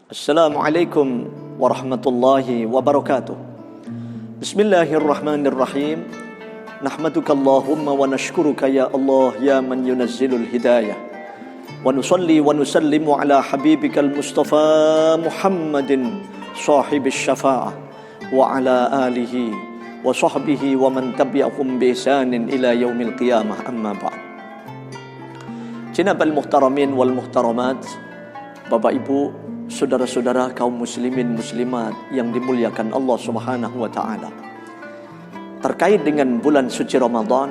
Assalamualaikum warahmatullahi wabarakatuh. Bismillahirrahmanirrahim. Nahmaduka Allahumma wa nashkuruka ya Allah ya man yunazzilul hidayah. Wa nusalli wa nusallimu ala habibikal Mustafa Muhammadin sahibis syafa'ah wa ala alihi wa sahbihi wa man tabi'ahum bi ihsanin ila yaumil qiyamah, amma ba'd. Jinabal muhtaramin wal muhtaramat, Bapak Ibu, saudara-saudara kaum muslimin muslimat yang dimuliakan Allah Subhanahu wa taala. Terkait dengan bulan suci Ramadan,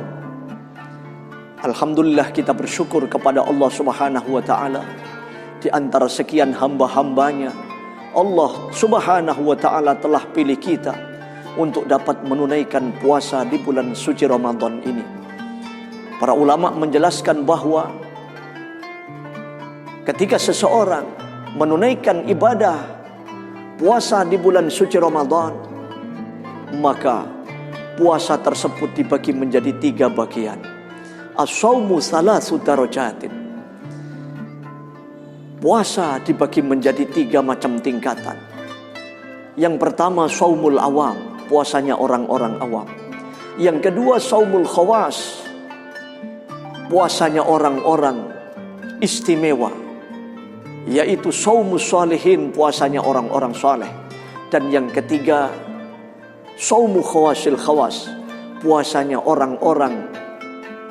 alhamdulillah kita bersyukur kepada Allah Subhanahu wa taala. Di antara sekian hamba-hambanya, Allah Subhanahu wa taala telah pilih kita untuk dapat menunaikan puasa di bulan suci Ramadan ini. Para ulama menjelaskan bahwa ketika seseorang menunaikan ibadah puasa di bulan suci Ramadan, maka puasa tersebut dibagi menjadi 3 bagian. As-shaumu salasu darajatin. Puasa dibagi menjadi 3 macam tingkatan. Yang pertama shaumul awam, puasanya orang-orang awam. Yang kedua shaumul khawas, puasanya orang-orang istimewa, yaitu shaumus sholihin, puasanya orang-orang saleh. Dan yang ketiga shaumu khawasil khawas, puasanya orang-orang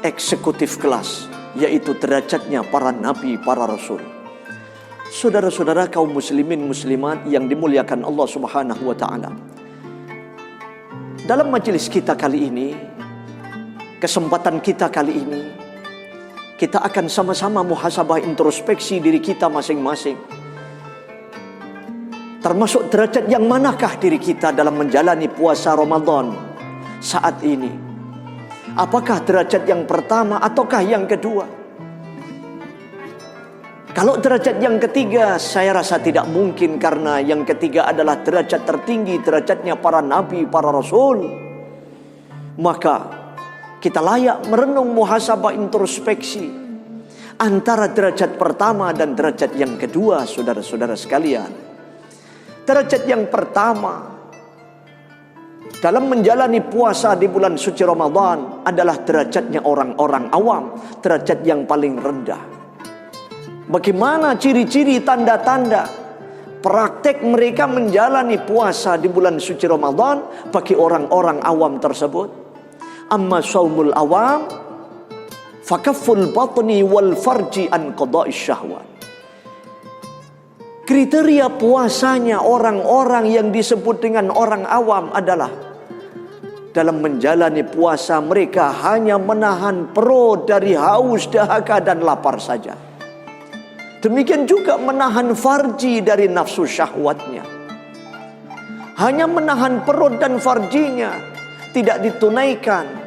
eksekutif kelas, yaitu derajatnya para nabi, para rasul. Saudara-saudara kaum muslimin muslimat yang dimuliakan Allah Subhanahu wa taala, dalam majelis kita kali ini, kesempatan kita kali ini, kita akan sama-sama muhasabah introspeksi diri kita masing-masing. Termasuk derajat yang manakah diri kita dalam menjalani puasa Ramadan saat ini? Apakah derajat yang pertama ataukah yang kedua? Kalau derajat yang ketiga, saya rasa tidak mungkin, karena yang ketiga adalah derajat tertinggi, derajatnya para nabi, para rasul. Maka kita layak merenung muhasabah introspeksi antara derajat pertama dan derajat yang kedua, saudara-saudara sekalian. Derajat yang pertama dalam menjalani puasa di bulan suci Ramadan adalah derajatnya orang-orang awam, derajat yang paling rendah. Bagaimana ciri-ciri, tanda-tanda praktek mereka menjalani puasa di bulan suci Ramadan bagi orang-orang awam tersebut? Amma shaumul awam fakafful batni wal farji an qada'is syahwat. Kriteria puasanya orang-orang yang disebut dengan orang awam adalah dalam menjalani puasa mereka hanya menahan perut dari haus, dahaga dan lapar saja. Demikian juga menahan farji dari nafsu syahwatnya. Hanya menahan perut dan farjinya, tidak ditunaikan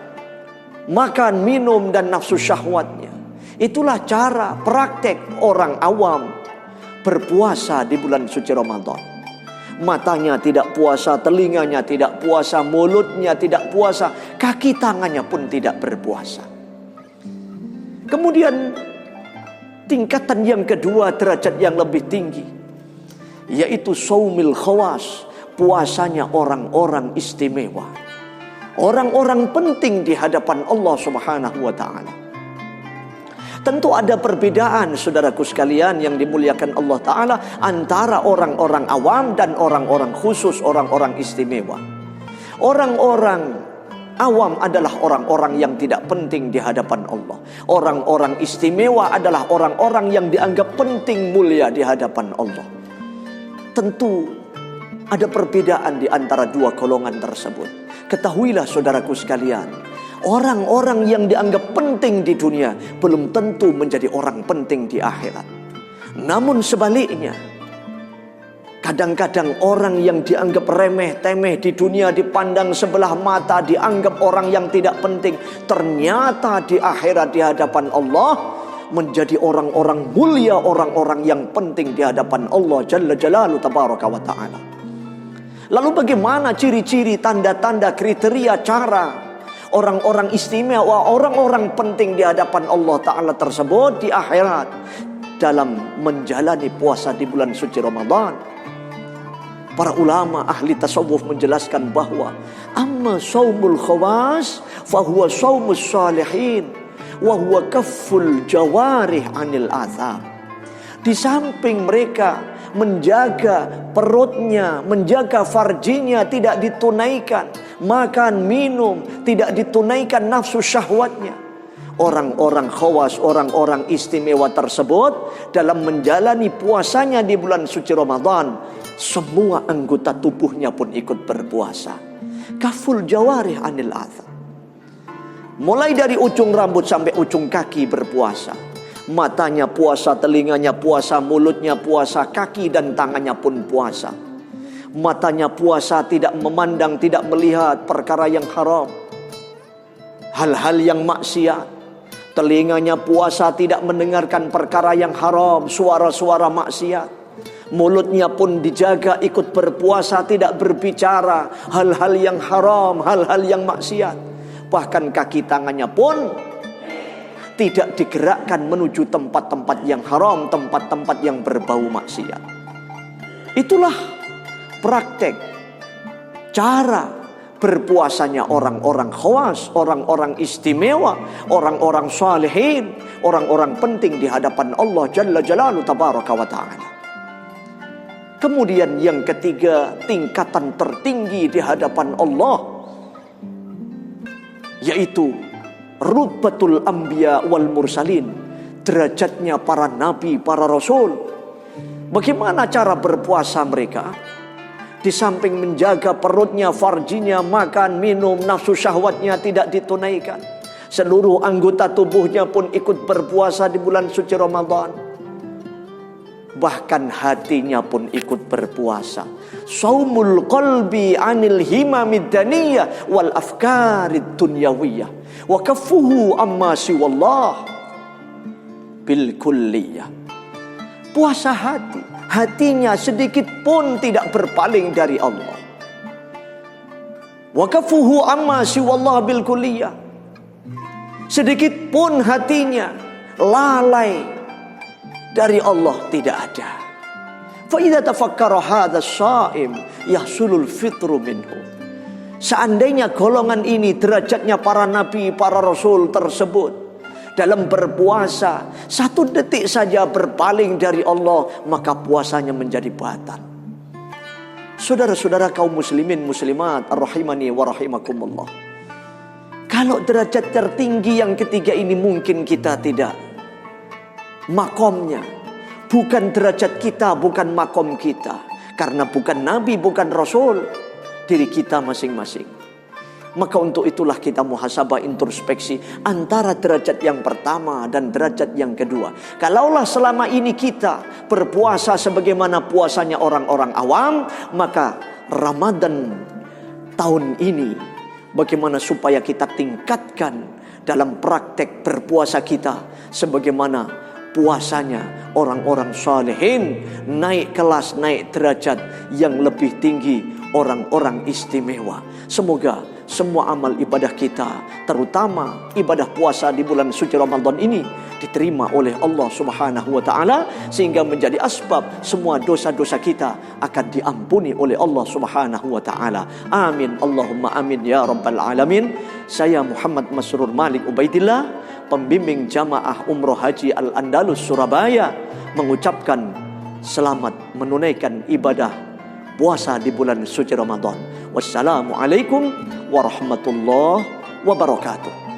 makan, minum, dan nafsu syahwatnya. Itulah cara praktek orang awam berpuasa di bulan suci Ramadan. Matanya tidak puasa, telinganya tidak puasa, mulutnya tidak puasa, kaki tangannya pun tidak berpuasa. Kemudian tingkatan yang kedua, derajat yang lebih tinggi, yaitu shaumil khawas, puasanya orang-orang istimewa, orang-orang penting di hadapan Allah Subhanahu wa taala. Tentu ada perbedaan, saudaraku sekalian yang dimuliakan Allah taala, antara orang-orang awam dan orang-orang khusus, orang-orang istimewa. Orang-orang awam adalah orang-orang yang tidak penting di hadapan Allah. Orang-orang istimewa adalah orang-orang yang dianggap penting, mulia di hadapan Allah. Tentu ada perbedaan di antara dua golongan tersebut. Ketahuilah saudaraku sekalian, orang-orang yang dianggap penting di dunia belum tentu menjadi orang penting di akhirat. Namun sebaliknya, kadang-kadang orang yang dianggap remeh-temeh di dunia, dipandang sebelah mata, dianggap orang yang tidak penting, ternyata di akhirat di hadapan Allah menjadi orang-orang mulia, orang-orang yang penting di hadapan Allah Jalla Jalaluhu Tabaraka wa Ta'ala. Lalu bagaimana ciri-ciri, tanda-tanda, kriteria, cara orang-orang istimewa, orang-orang penting di hadapan Allah Ta'ala tersebut di akhirat? dalam menjalani puasa di bulan suci Ramadan. Para ulama ahli tasawuf menjelaskan bahwa amma saumul khawas fahuwa saumus salihin wa huwa kafful jawarih anil azab. Di samping mereka menjaga perutnya, menjaga farjinya tidak ditunaikan, makan, minum tidak ditunaikan nafsu syahwatnya, orang-orang khawas, orang-orang istimewa tersebut dalam menjalani puasanya di bulan suci Ramadan, semua anggota tubuhnya pun ikut berpuasa. Kaful jawarih anil azab. Mulai dari ujung rambut sampai ujung kaki berpuasa. Matanya puasa, telinganya puasa, mulutnya puasa, kaki dan tangannya pun puasa. Matanya puasa, tidak memandang, tidak melihat perkara yang haram, hal-hal yang maksiat. Telinganya puasa, tidak mendengarkan perkara yang haram, suara-suara maksiat. Mulutnya pun dijaga, ikut berpuasa, tidak berbicara hal-hal yang haram, hal-hal yang maksiat. Bahkan kaki tangannya pun tidak digerakkan menuju tempat-tempat yang haram, tempat-tempat yang berbau maksiat. Itulah praktek cara berpuasanya orang-orang khawas, orang-orang istimewa, orang-orang salihin, orang-orang penting di hadapan Allah Jalla Jalaluhu Tabaraka wa Ta'ala. Kemudian yang ketiga, tingkatan tertinggi di hadapan Allah, yaitu rutbatul anbiya wal mursalin, derajatnya para nabi, para rasul. Bagaimana cara berpuasa mereka? Di samping menjaga perutnya, farjinya, makan, minum, nafsu syahwatnya tidak ditunaikan, seluruh anggota tubuhnya pun ikut berpuasa di bulan suci Ramadan. Bahkan hatinya pun ikut berpuasa. Saumul qalbi anil himamid daniyah wal afkarid dunyawiyah wa kaffuhu amma siwallah bil kulliyah. Puasa hati, hatinya sedikit pun tidak berpaling dari Allah. Wa kaffuhu amma siwallah bil kulliyah. Sedikit pun hatinya lalai dari Allah tidak ada. Fa idza tafakkara hadha shaim yahsulul fitru minhu. Seandainya golongan ini derajatnya para nabi, para rasul tersebut dalam berpuasa, 1 detik saja berpaling dari Allah, maka puasanya menjadi batal. Saudara-saudara kaum muslimin muslimat ar-rahimani wa rahimakumullah. Kalau derajat tertinggi yang ketiga ini mungkin kita tidak makomnya, bukan derajat kita, bukan makom kita, karena bukan nabi, bukan rasul, diri kita masing-masing. Maka untuk itulah kita muhasabah, introspeksi antara derajat yang pertama dan derajat yang kedua. Kalaulah selama ini kita berpuasa sebagaimana puasanya orang-orang awam, maka Ramadan tahun ini bagaimana supaya kita tingkatkan dalam praktek berpuasa kita sebagaimana puasanya orang-orang salihin, naik kelas, naik derajat yang lebih tinggi, orang-orang istimewa. Semoga semua amal ibadah kita, terutama ibadah puasa di bulan suci Ramadan ini, diterima oleh Allah Subhanahu wa Ta'ala, sehingga menjadi asbab semua dosa-dosa kita akan diampuni oleh Allah Subhanahu wa Ta'ala. Amin Allahumma amin ya rabbal alamin. Saya Muhammad Masrur Malik Ubaidillah, pembimbing jamaah Umroh Haji Al-Andalus Surabaya, mengucapkan selamat menunaikan ibadah puasa di bulan suci Ramadan. Wassalamualaikum warahmatullahi wabarakatuh.